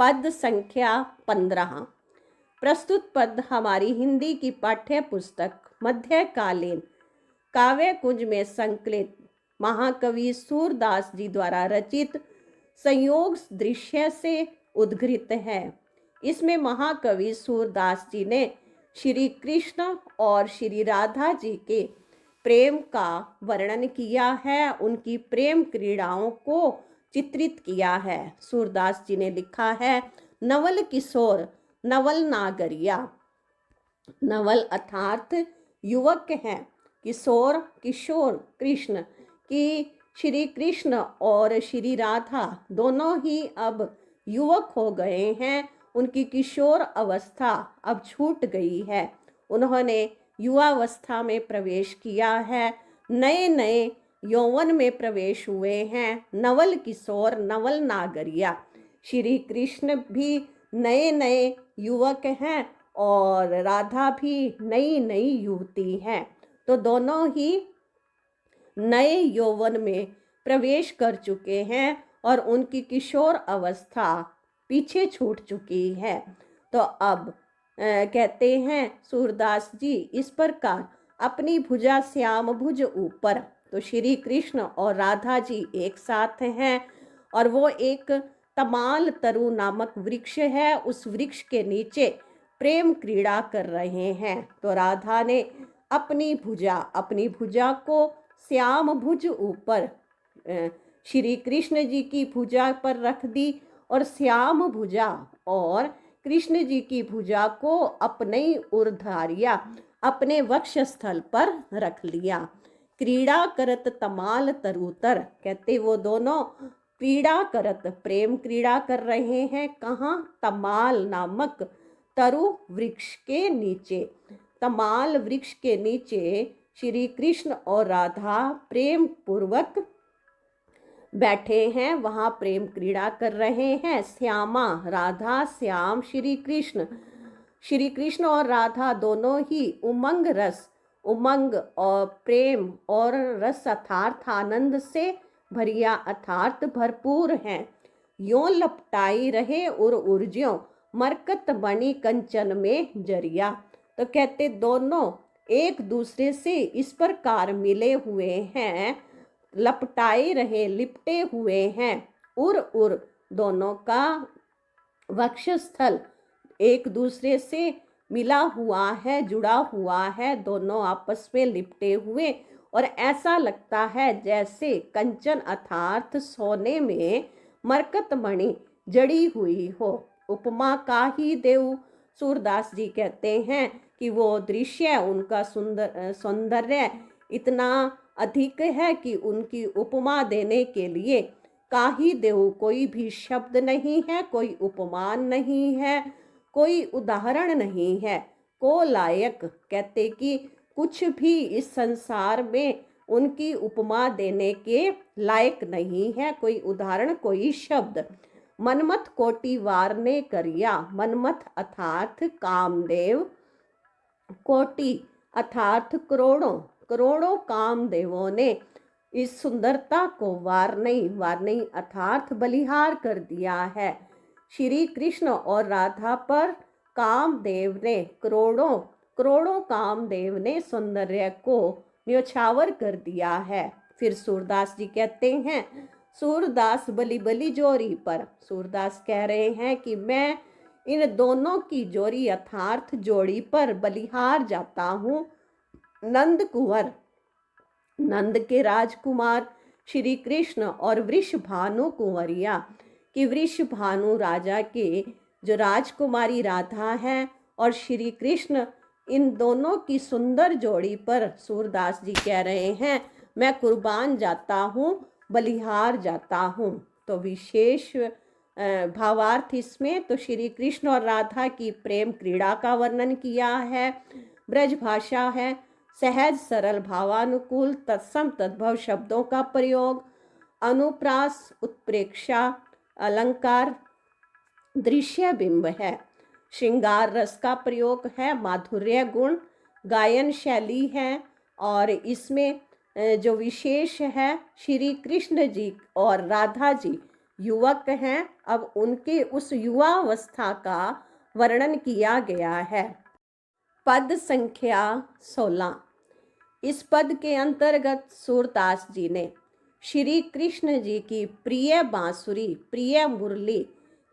पद संख्या 15। प्रस्तुत पद हमारी हिंदी की पाठ्य पुस्तक मध्यकालीन काव्य कुंज में संकलित महाकवि सूरदास जी द्वारा रचित संयोग दृश्य से उद्धृत है। इसमें महाकवि सूरदास जी ने श्री कृष्ण और श्री राधा जी के प्रेम का वर्णन किया है, उनकी प्रेम क्रीड़ाओं को चित्रित किया है। सूरदास जी ने लिखा है, नवल किशोर नवल नागरिया। नवल अर्थात युवक हैं, किशोर किशोर कृष्ण की श्री कृष्ण और श्री राधा दोनों ही अब युवक हो गए हैं। उनकी किशोर अवस्था अब छूट गई है, उन्होंने युवावस्था में प्रवेश किया है, नए नए यौवन में प्रवेश हुए हैं। नवल किशोर नवल नागरिया, श्री कृष्ण भी नए नए युवक हैं और राधा भी नई नई युवती हैं, तो दोनों ही नए यौवन में प्रवेश कर चुके हैं और उनकी किशोर अवस्था पीछे छूट चुकी है। तो अब कहते हैं सूरदास जी इस प्रकार, अपनी भुजा श्याम भुज ऊपर। तो श्री कृष्ण और राधा जी एक साथ हैं और वो एक तमाल तरु नामक वृक्ष है, उस वृक्ष के नीचे प्रेम क्रीड़ा कर रहे हैं। तो राधा ने अपनी भुजा को श्याम भुज ऊपर श्री कृष्ण जी की भुजा पर रख दी और श्याम भुजा और कृष्ण जी की भुजा को अपने उर्धारिया अपने वक्षस्थल पर रख लिया। क्रीड़ा करत तमाल तरुतर, कहते वो दोनों क्रीड़ा करत प्रेम क्रीड़ा कर रहे हैं। कहाँ? तमाल नामक तरु वृक्ष के नीचे। तमाल वृक्ष के नीचे श्री कृष्ण और राधा प्रेम पूर्वक बैठे हैं, वहाँ प्रेम क्रीड़ा कर रहे हैं। श्यामा राधा, श्याम श्री कृष्ण और राधा दोनों ही उमंग और प्रेम और रस अर्थात आनंद से भरिया अर्थात भरपूर हैं। यों लपटाई रहे उर्ज्यों मरकत बनी कंचन में जरिया। तो कहते दोनों एक दूसरे से इस प्रकार मिले हुए हैं, लपटाए रहे लिपटे हुए हैं। उर दोनों का वक्षस्थल एक दूसरे से मिला हुआ है, जुड़ा हुआ है, दोनों आपस में लिपटे हुए, और ऐसा लगता है जैसे कंचन अर्थात सोने में मरकत मणि जड़ी हुई हो। उपमा का ही देव सूरदास जी कहते हैं कि वो दृश्य उनका सौंदर्य इतना अधिक है कि उनकी उपमा देने के लिए काही देव कोई भी शब्द नहीं है, कोई उपमान नहीं है, कोई उदाहरण नहीं है। को लायक, कहते कि कुछ भी इस संसार में उनकी उपमा देने के लायक नहीं है, कोई उदाहरण कोई शब्द। मनमथ कोटि वार ने करिया, मनमथ अर्थात कामदेव, कोटि अर्थात करोड़ों कामदेवों ने इस सुंदरता को वार नहीं अर्थात बलिहार कर दिया है। श्री कृष्ण और राधा पर कामदेव ने करोड़ों कामदेव ने सौंदर्य को न्योछावर कर दिया है। फिर सूरदास जी कहते हैं, सूरदास बली जोरी पर। सूरदास कह रहे हैं कि मैं इन दोनों की जोड़ी अर्थात जोड़ी पर बलिहार जाता हूँ। नंद कुंवर, नंद के राजकुमार श्री कृष्ण और वृषभानु कुंवरिया कि वृषभानु राजा के जो राजकुमारी राधा है और श्री कृष्ण, इन दोनों की सुंदर जोड़ी पर सूरदास जी कह रहे हैं मैं कुर्बान जाता हूँ, बलिहार जाता हूँ। तो विशेष भावार्थ इसमें तो श्री कृष्ण और राधा की प्रेम क्रीड़ा का वर्णन किया है। ब्रज भाषा है, सहज सरल भावानुकूल तत्सम तद्भव शब्दों का प्रयोग, अनुप्रास उत्प्रेक्षा अलंकार दृश्य बिंब है, श्रृंगार रस का प्रयोग है, माधुर्य गुण गायन शैली है। और इसमें जो विशेष है श्री कृष्ण जी और राधा जी युवक हैं। अब उनके उस युवावस्था का वर्णन किया गया है। पद संख्या 16। इस पद के अंतर्गत सूरदास जी ने श्री कृष्ण जी की प्रिय बांसुरी, प्रिय मुरली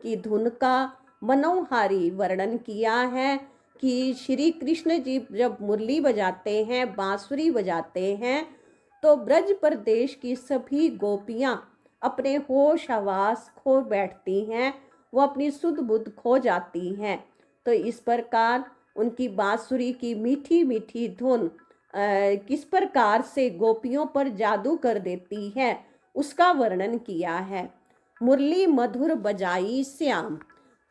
की धुन का मनोहारी वर्णन किया है कि श्री कृष्ण जी जब मुरली बजाते हैं, बांसुरी बजाते हैं, तो ब्रज प्रदेश की सभी गोपियां अपने होश हवास खो बैठती हैं, वो अपनी सुध बुध खो जाती हैं। तो इस प्रकार उनकी बांसुरी की मीठी मीठी धुन किस प्रकार से गोपियों पर जादू कर देती है, उसका वर्णन किया है। मुरली मधुर बजाई श्याम।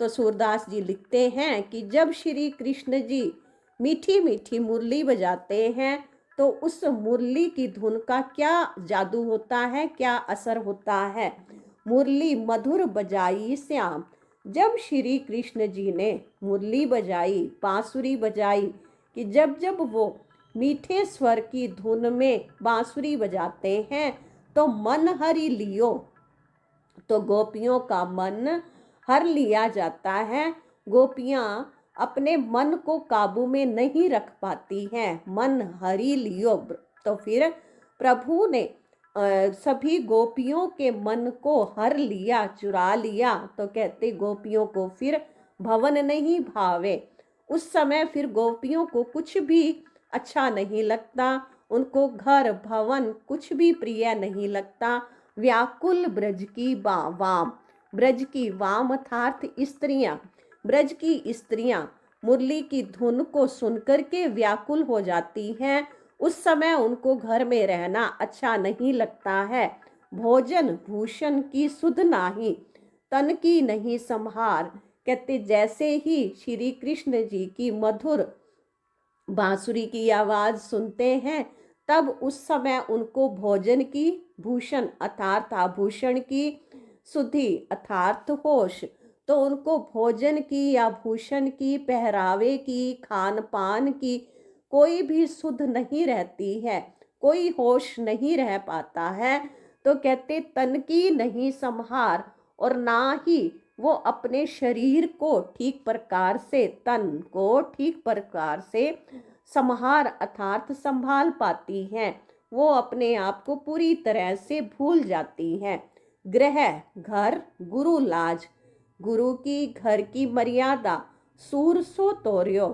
तो सूरदास जी लिखते हैं कि जब श्री कृष्ण जी मीठी मीठी मुरली बजाते हैं, तो उस मुरली की धुन का क्या जादू होता है, क्या असर होता है। मुरली मधुर बजाई श्याम। जब श्री कृष्ण जी ने मुरली बजाई, बांसुरी बजाई, कि जब जब वो मीठे स्वर की धुन में बांसुरी बजाते हैं, तो मन हरि लियो, तो गोपियों का मन हर लिया जाता है। गोपियां अपने मन को काबू में नहीं रख पाती हैं, मन हरि लियो। तो फिर प्रभु ने सभी गोपियों के मन को हर लिया, चुरा लिया। तो कहते गोपियों को फिर भवन नहीं भावे। उस समय फिर गोपियों को कुछ भी अच्छा नहीं लगता, उनको घर भवन कुछ भी प्रिय नहीं लगता। व्याकुल ब्रज की वाम, ब्रज की वाम अर्थात स्त्रियां, ब्रज की स्त्रियां मुरली की धुन को सुनकर के व्याकुल हो जाती हैं। उस समय उनको घर में रहना अच्छा नहीं लगता है। भोजन भूषण की सुध नाही, तन की नहीं संहार। कहते जैसे ही श्री कृष्ण जी की मधुर बांसुरी की आवाज सुनते हैं, तब उस समय उनको भोजन की, भूषण अर्थात आभूषण की, सुधि अर्थात होश, तो उनको भोजन की या भूषण की, पहरावे की, खान पान की कोई भी सुध नहीं रहती है, कोई होश नहीं रह पाता है। तो कहते तन की नहीं संहार, और ना ही वो अपने शरीर को ठीक प्रकार से, तन को ठीक प्रकार से संहार अर्थात संभाल पाती हैं। वो अपने आप को पूरी तरह से भूल जाती हैं। ग्रह घर, गुरु लाज, गुरु की घर की मर्यादा, सूर सो तोर्यो,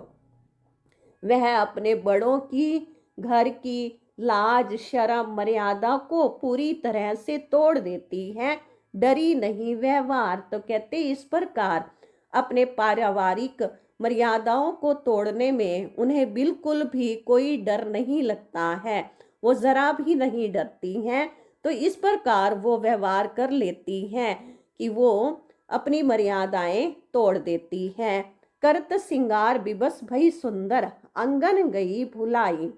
वह अपने बड़ों की घर की लाज शर्म मर्यादा को पूरी तरह से तोड़ देती है। डरी नहीं व्यवहार। तो कहते इस प्रकार अपने पारिवारिक मर्यादाओं को तोड़ने में उन्हें बिल्कुल भी कोई डर नहीं लगता है, वो जरा भी नहीं डरती हैं। तो इस प्रकार वो व्यवहार कर लेती हैं कि वो अपनी मर्यादाएं तोड़ देती हैं। करत सिंगार बिबस भई सुंदर, अंगन गई भुलाई।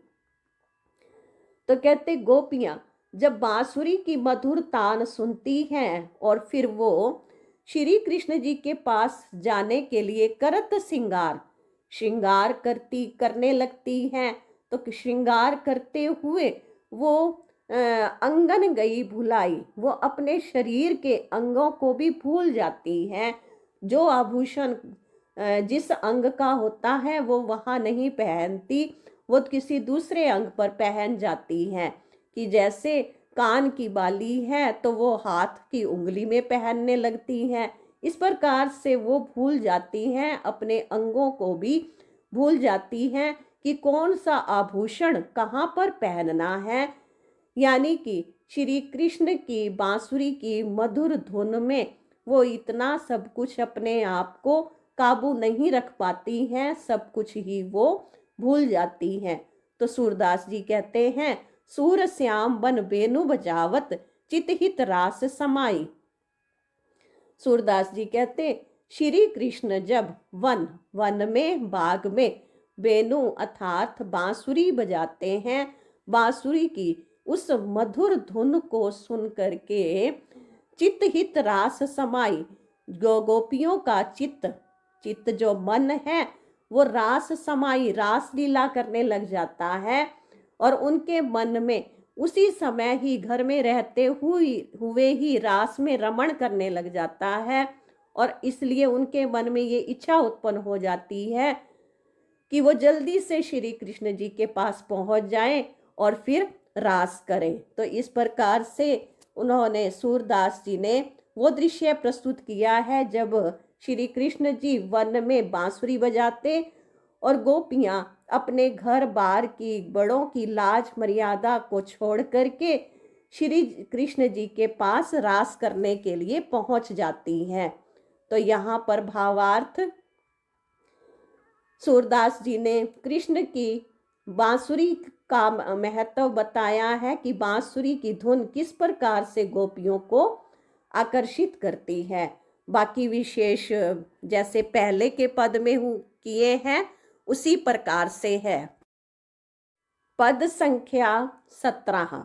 तो कहते गोपियां जब बांसुरी की मधुर तान सुनती हैं और फिर वो श्री कृष्ण जी के पास जाने के लिए करत श्रृंगार करने लगती हैं। तो श्रृंगार करते हुए वो अंगन गई भुलाई, वो अपने शरीर के अंगों को भी भूल जाती हैं। जो आभूषण जिस अंग का होता है वो वहाँ नहीं पहनती, वो किसी दूसरे अंग पर पहन जाती हैं। कि जैसे कान की बाली है तो वो हाथ की उंगली में पहनने लगती हैं। इस प्रकार से वो भूल जाती हैं, अपने अंगों को भी भूल जाती हैं कि कौन सा आभूषण कहाँ पर पहनना है। यानी कि श्री कृष्ण की बांसुरी की मधुर धुन में वो इतना सब कुछ अपने आप को काबू नहीं रख पाती हैं, सब कुछ ही वो भूल जाती हैं। तो सूरदास जी कहते हैं सूर श्याम बन बेनु बजावत, चित हित रास समाई। सूरदास जी कहते श्री कृष्ण जब वन में, बाग में बेनु अर्थात बांसुरी बजाते हैं, बांसुरी की उस मधुर धुन को सुन करके चित हित रास समाई, गोपियों का चित्त जो मन है वो रास समाई, रास लीला करने लग जाता है। और उनके मन में उसी समय ही घर में रहते हुए ही रास में रमण करने लग जाता है। और इसलिए उनके मन में ये इच्छा उत्पन्न हो जाती है कि वो जल्दी से श्री कृष्ण जी के पास पहुंच जाएं और फिर रास करें। तो इस प्रकार से उन्होंने सूरदास जी ने वो दृश्य प्रस्तुत किया है जब श्री कृष्ण जी वन में बांसुरी बजाते और गोपियां अपने घर बार की बड़ों की लाज मर्यादा को छोड़ करके श्री कृष्ण जी के पास रास करने के लिए पहुंच जाती हैं। तो यहाँ पर भावार्थ सूरदास जी ने कृष्ण की बांसुरी का महत्व बताया है कि बांसुरी की धुन किस प्रकार से गोपियों को आकर्षित करती है। बाकी विशेष जैसे पहले के पद में किए हैं उसी प्रकार से है। पद संख्या 17।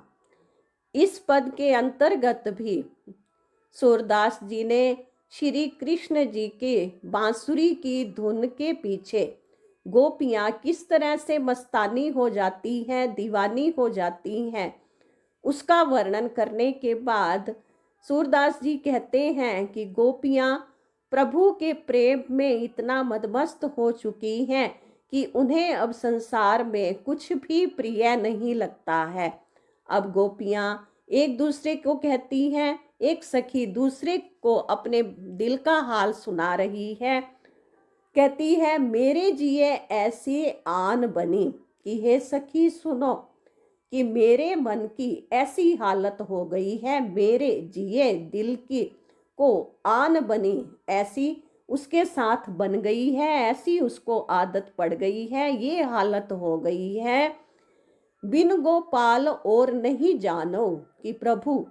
इस पद के अंतर्गत भी सूरदास जी ने श्री कृष्ण जी के बांसुरी की धुन के पीछे गोपियां किस तरह से मस्तानी हो जाती हैं, दीवानी हो जाती हैं, उसका वर्णन करने के बाद सूरदास जी कहते हैं कि गोपियां प्रभु के प्रेम में इतना मदमस्त हो चुकी हैं कि उन्हें अब संसार में कुछ भी प्रिय नहीं लगता है। अब गोपियां एक दूसरे को कहती हैं, एक सखी दूसरे को अपने दिल का हाल सुना रही है। कहती है, मेरे जिए ऐसी आन बनी कि हे सखी सुनो कि मेरे मन की ऐसी हालत हो गई है, मेरे जिए दिल की को आन बनी, ऐसी उसके साथ बन गई है, ऐसी उसको आदत पड़ गई है, ये हालत हो गई है। बिन गोपाल और नहीं जानो कि प्रभु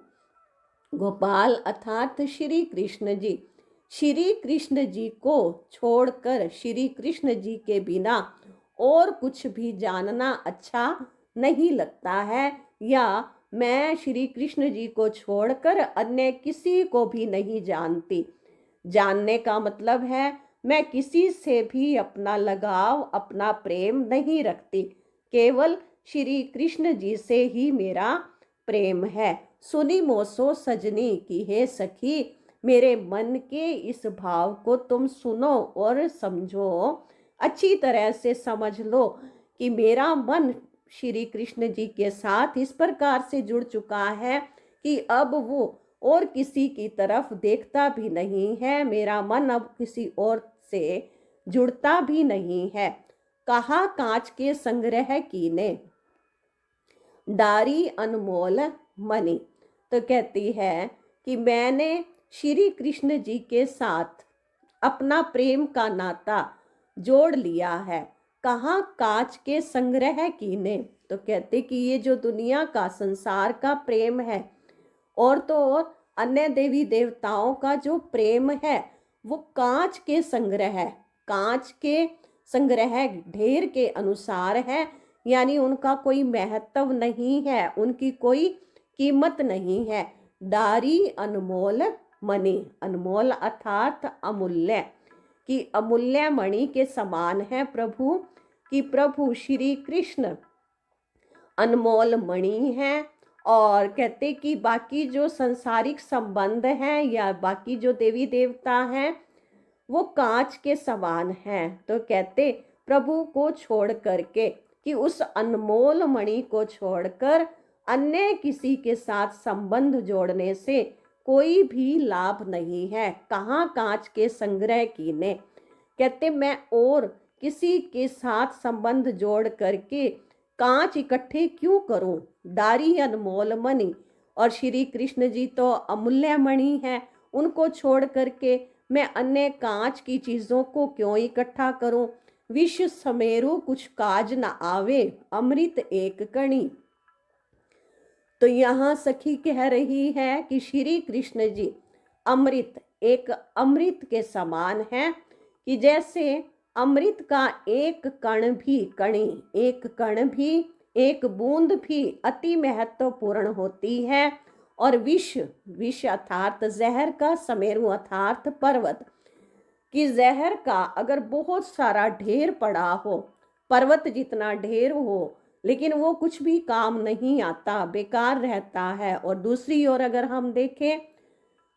गोपाल अर्थात श्री कृष्ण जी, श्री कृष्ण जी को छोड़कर श्री कृष्ण जी के बिना और कुछ भी जानना अच्छा नहीं लगता है, या मैं श्री कृष्ण जी को छोड़कर अन्य किसी को भी नहीं जानती। जानने का मतलब है मैं किसी से भी अपना लगाव, अपना प्रेम नहीं रखती, केवल श्री कृष्ण जी से ही मेरा प्रेम है। सुनी मोसो सजनी की हे सखी, मेरे मन के इस भाव को तुम सुनो और समझो, अच्छी तरह से समझ लो कि मेरा मन श्री कृष्ण जी के साथ इस प्रकार से जुड़ चुका है कि अब वो और किसी की तरफ देखता भी नहीं है, मेरा मन अब किसी और से जुड़ता भी नहीं है। कहा कांच के संग्रह कीने डारी अनमोल मणि। तो कहती है कि मैंने श्री कृष्ण जी के साथ अपना प्रेम का नाता जोड़ लिया है। कहाँ कांच के संग्रह कीने, तो कहते कि ये जो दुनिया का संसार का प्रेम है और तो और अन्य देवी देवताओं का जो प्रेम है वो कांच के संग्रह, कांच के संग्रह ढेर के अनुसार है, यानी उनका कोई महत्व नहीं है, उनकी कोई कीमत नहीं है। डारी अनमोल मणि, अनमोल अर्थात अमूल्य, कि अमूल्य मणि के समान है प्रभु, कि प्रभु श्री कृष्ण अनमोल मणि है। और कहते कि बाकी जो सांसारिक संबंध हैं या बाकी जो देवी देवता हैं वो कांच के समान हैं। तो कहते प्रभु को छोड़ करके, कि उस अनमोल मणि को छोड़कर अन्य किसी के साथ संबंध जोड़ने से कोई भी लाभ नहीं है। कहाँ कांच के संग्रह कीने, कहते मैं और किसी के साथ संबंध जोड़ करके कांच इकट्ठे क्यों करूं। डारी अनमोल मणि, और श्री कृष्ण जी तो अमूल्य मणि है, उनको छोड़ करके मैं अन्य कांच की चीजों को क्यों इकट्ठा करूं। विश्व समेरु कुछ काज न आवे, अमृत एक कणी। तो यहाँ सखी कह रही है कि श्री कृष्ण जी अमृत, एक अमृत के समान है, कि जैसे अमृत का एक कण भी, कणी एक कण भी, एक बूंद भी अति महत्वपूर्ण होती है। और विष, विष अर्थात जहर का, समेरु अर्थात पर्वत, कि जहर का अगर बहुत सारा ढेर पड़ा हो, पर्वत जितना ढेर हो, लेकिन वो कुछ भी काम नहीं आता, बेकार रहता है। और दूसरी ओर अगर हम देखें,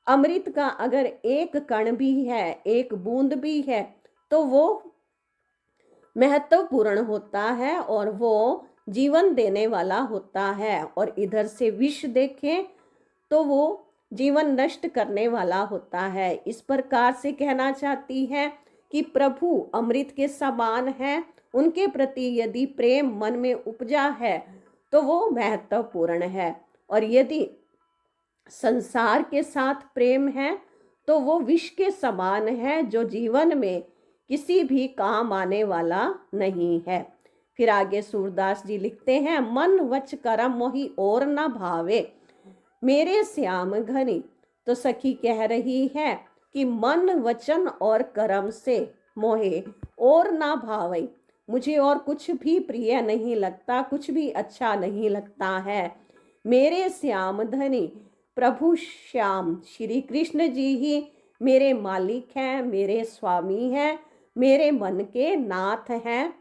अमृत का अगर एक कण भी है, एक बूंद भी है, तो वो महत्वपूर्ण होता है और वो जीवन देने वाला होता है। और इधर से विष देखें तो वो जीवन नष्ट करने वाला होता है। इस प्रकार से कहना चाहती है कि प्रभु अमृत के समान है, उनके प्रति यदि प्रेम मन में उपजा है तो वो महत्वपूर्ण है। और यदि संसार के साथ प्रेम है तो वो विष के समान है, जो जीवन में किसी भी काम आने वाला नहीं है। फिर आगे सूरदास जी लिखते हैं, मन वच करम मोहि और न भावे मेरे श्याम घनी। तो सखी कह रही है कि मन वचन और कर्म से मोहे और ना भावे, मुझे और कुछ भी प्रिय नहीं लगता, कुछ भी अच्छा नहीं लगता है। मेरे श्याम धनी प्रभु श्याम श्री कृष्ण जी ही मेरे मालिक हैं, मेरे स्वामी हैं, मेरे मन के नाथ हैं,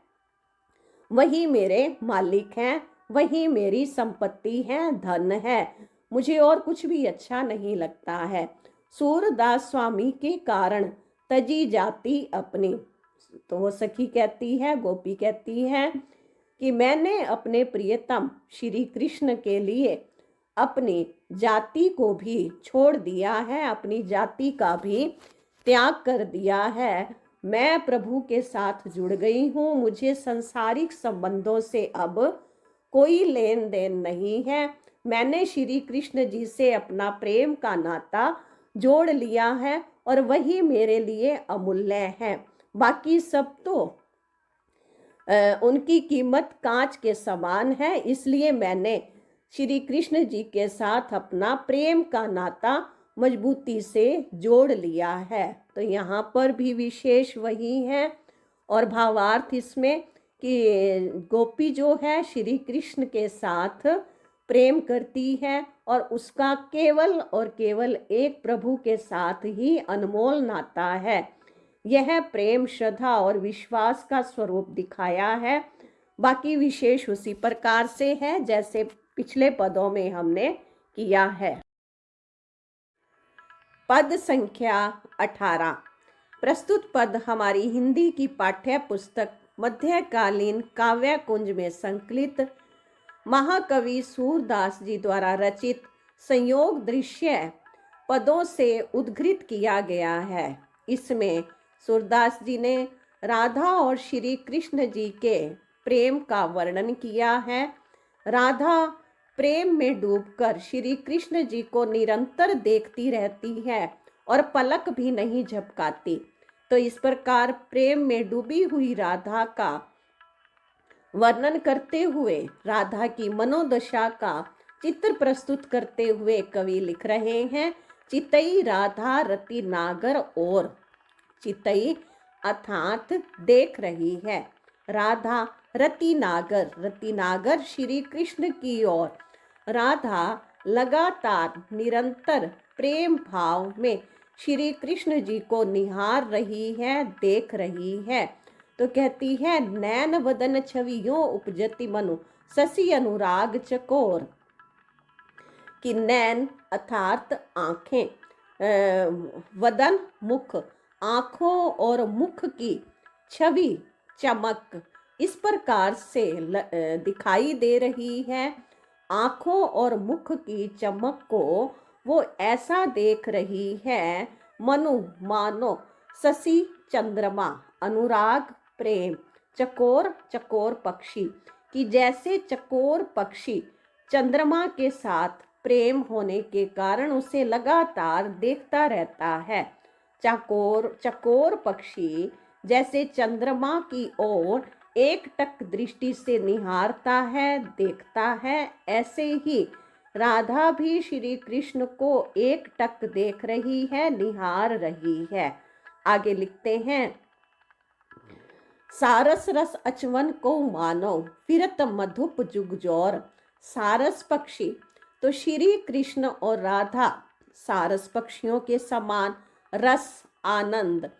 वही मेरे मालिक हैं, वही मेरी संपत्ति है, धन है। मुझे और कुछ भी अच्छा नहीं लगता है। सूरदास स्वामी के कारण तजी जाती अपनी। तो वो सखी कहती है, गोपी कहती है कि मैंने अपने प्रियतम श्री कृष्ण के लिए अपनी जाति को भी छोड़ दिया है, अपनी जाति का भी त्याग कर दिया है। मैं प्रभु के साथ जुड़ गई हूँ, मुझे सांसारिक संबंधों से अब कोई लेन देन नहीं है। मैंने श्री कृष्ण जी से अपना प्रेम का नाता जोड़ लिया है और वही मेरे लिए अमूल्य है। बाकी सब तो उनकी कीमत कांच के समान है। इसलिए मैंने श्री कृष्ण जी के साथ अपना प्रेम का नाता मजबूती से जोड़ लिया है। तो यहाँ पर भी विशेष वही है और भावार्थ इसमें कि गोपी जो है श्री कृष्ण के साथ प्रेम करती है और उसका केवल और केवल एक प्रभु के साथ ही अनमोल नाता है। यह प्रेम श्रद्धा और विश्वास का स्वरूप दिखाया है। बाकी विशेष उसी प्रकार से है जैसे पिछले पदों में हमने किया है। पद संख्या 18। प्रस्तुत पद हमारी हिंदी की पाठ्य पुस्तक मध्यकालीन काव्य कुंज में संकलित महाकवि सूरदास जी द्वारा रचित संयोग दृश्य पदों से उद्धृत किया गया है। इसमें सूरदास जी ने राधा और श्री कृष्ण जी के प्रेम का वर्णन किया है। राधा प्रेम में डूबकर श्री कृष्ण जी को निरंतर देखती रहती है और पलक भी नहीं झपकाती। तो इस प्रकार प्रेम में डूबी हुई राधा का वर्णन करते हुए, राधा की मनोदशा का चित्र प्रस्तुत करते हुए कवि लिख रहे हैं, चितई राधा रति नागर और। चितई अर्थात देख रही है, राधा रति नागर, रति नागर श्री कृष्ण की ओर। राधा लगातार निरंतर प्रेम भाव में श्री कृष्ण जी को निहार रही है, देख रही है। तो कहती है, नैन वदन छवियों उपजति मनु शशि अनुराग चकोर। कि नैन अर्थात आंखें, वदन मुख, आंखों और मुख की छवि चमक इस प्रकार से दिखाई दे रही है। आंखों और मुख की चमक को वो ऐसा देख रही है मनु मानो शशि चंद्रमा, अनुराग प्रेम, चकोर चकोर पक्षी, कि जैसे चकोर पक्षी चंद्रमा के साथ प्रेम होने के कारण उसे लगातार देखता रहता है। चकोर चकोर पक्षी जैसे चंद्रमा की ओर एक टक दृष्टि से निहारता है, देखता है, ऐसे ही राधा भी श्री कृष्ण को एक टक देख रही है, निहार रही है। आगे लिखते हैं, सारस रस अचवन को मानो फिरत मधुप जुगजौर। सारस पक्षी, तो श्री कृष्ण और राधा सारस पक्षियों के समान रस आनंद,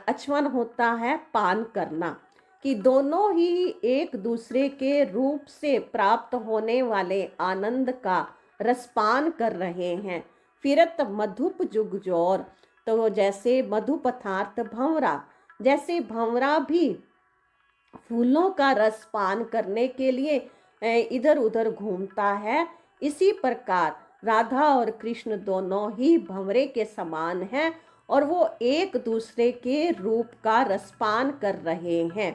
अचवन होता है पान करना, कि दोनों ही एक दूसरे के रूप से प्राप्त होने वाले आनंद का रसपान कर रहे हैं। फिरत मधुप जुग जोर, तो जैसे मधु पदार्थ भंवरा, जैसे भंवरा भी फूलों का रस पान करने के लिए इधर उधर घूमता है, इसी प्रकार राधा और कृष्ण दोनों ही भंवरे के समान हैं और वो एक दूसरे के रूप का रसपान कर रहे हैं।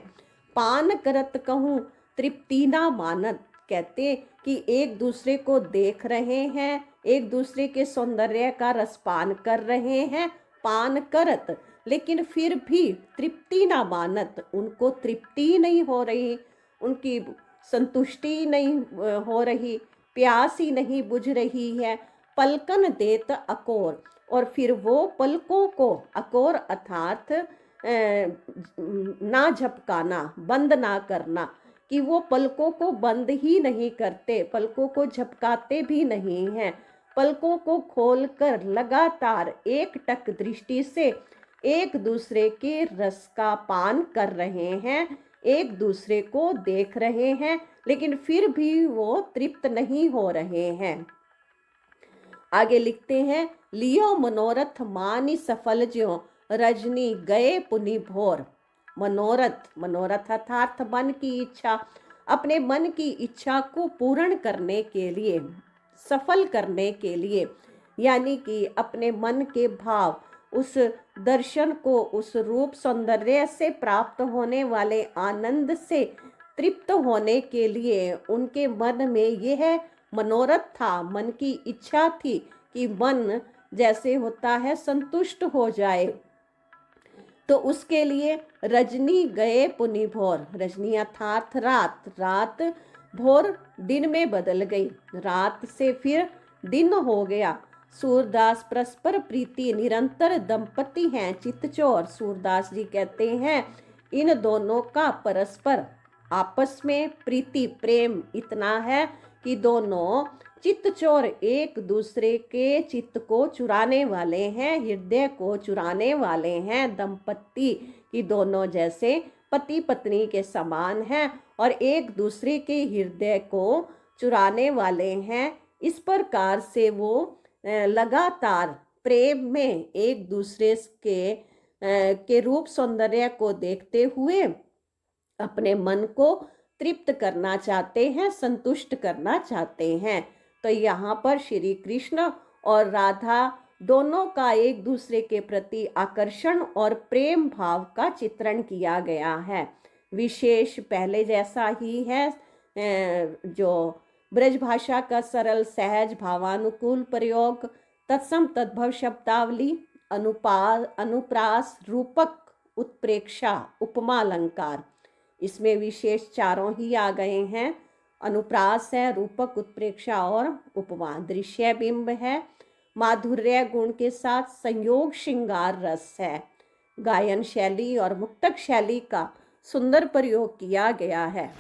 पान करत कहूँ तृप्ति ना मानत, कहते कि एक दूसरे को देख रहे हैं, एक दूसरे के सौंदर्य का रसपान कर रहे हैं, पान करत, लेकिन फिर भी तृप्ति ना मानत, उनको तृप्ति नहीं हो रही, उनकी संतुष्टि नहीं हो रही, प्यास ही नहीं बुझ रही है। पलकन देत अकोर, और फिर वो पलकों को, अकोर अर्थात ना झपकाना, बंद ना करना, कि वो पलकों को बंद ही नहीं करते, पलकों को झपकाते भी नहीं हैं, पलकों को खोलकर लगातार एक टक दृष्टि से एक दूसरे के रस का पान कर रहे हैं, एक दूसरे को देख रहे हैं, लेकिन फिर भी वो तृप्त नहीं हो रहे हैं। आगे लिखते हैं, लियो मनोरथ मानी सफल ज्यों, रजनी गए पुनि भोर। मनोरथ, मनोरथ अर्थात मन की इच्छा, अपने मन की इच्छा को पूर्ण करने के लिए, सफल करने के लिए, यानी कि अपने मन के भाव, उस दर्शन को, उस रूप सौंदर्य से प्राप्त होने वाले आनंद से तृप्त होने के लिए उनके मन में यह मनोरथ था, मन की इच्छा थी कि मन जैसे होता है संतुष्ट हो जाए। तो उसके लिए रजनी गए पुनि भोर, रजनी अर्थात रात, रात भोर दिन में बदल गई, रात से फिर दिन हो गया। सूरदास परस्पर प्रीति निरंतर दंपति हैं चित्तचोर। सूरदास जी कहते हैं इन दोनों का परस्पर आपस में प्रीति, प्रेम इतना है कि दोनों चित्तचोर, एक दूसरे के चित्त को चुराने वाले हैं, हृदय को चुराने वाले हैं। दंपति की दोनों जैसे पति पत्नी के समान हैं और एक दूसरे के हृदय को चुराने वाले हैं। इस प्रकार से वो लगातार प्रेम में एक दूसरे के रूप सौंदर्य को देखते हुए अपने मन को तृप्त करना चाहते हैं, संतुष्ट करना चाहते हैं। तो यहाँ पर श्री कृष्ण और राधा दोनों का एक दूसरे के प्रति आकर्षण और प्रेम भाव का चित्रण किया गया है। विशेष पहले जैसा ही है, जो ब्रज भाषा का सरल सहज भावानुकूल प्रयोग, तत्सम तद्भव शब्दावली, अनुप्रास, रूपक, उत्प्रेक्षा, उपमा अलंकार, इसमें विशेष चारों ही आ गए हैं। अनुप्रास है, रूपक, उत्प्रेक्षा और उपमा। दृश्य बिंब है, माधुर्य गुण के साथ संयोग श्रृंगार रस है। गायन शैली और मुक्तक शैली का सुंदर प्रयोग किया गया है।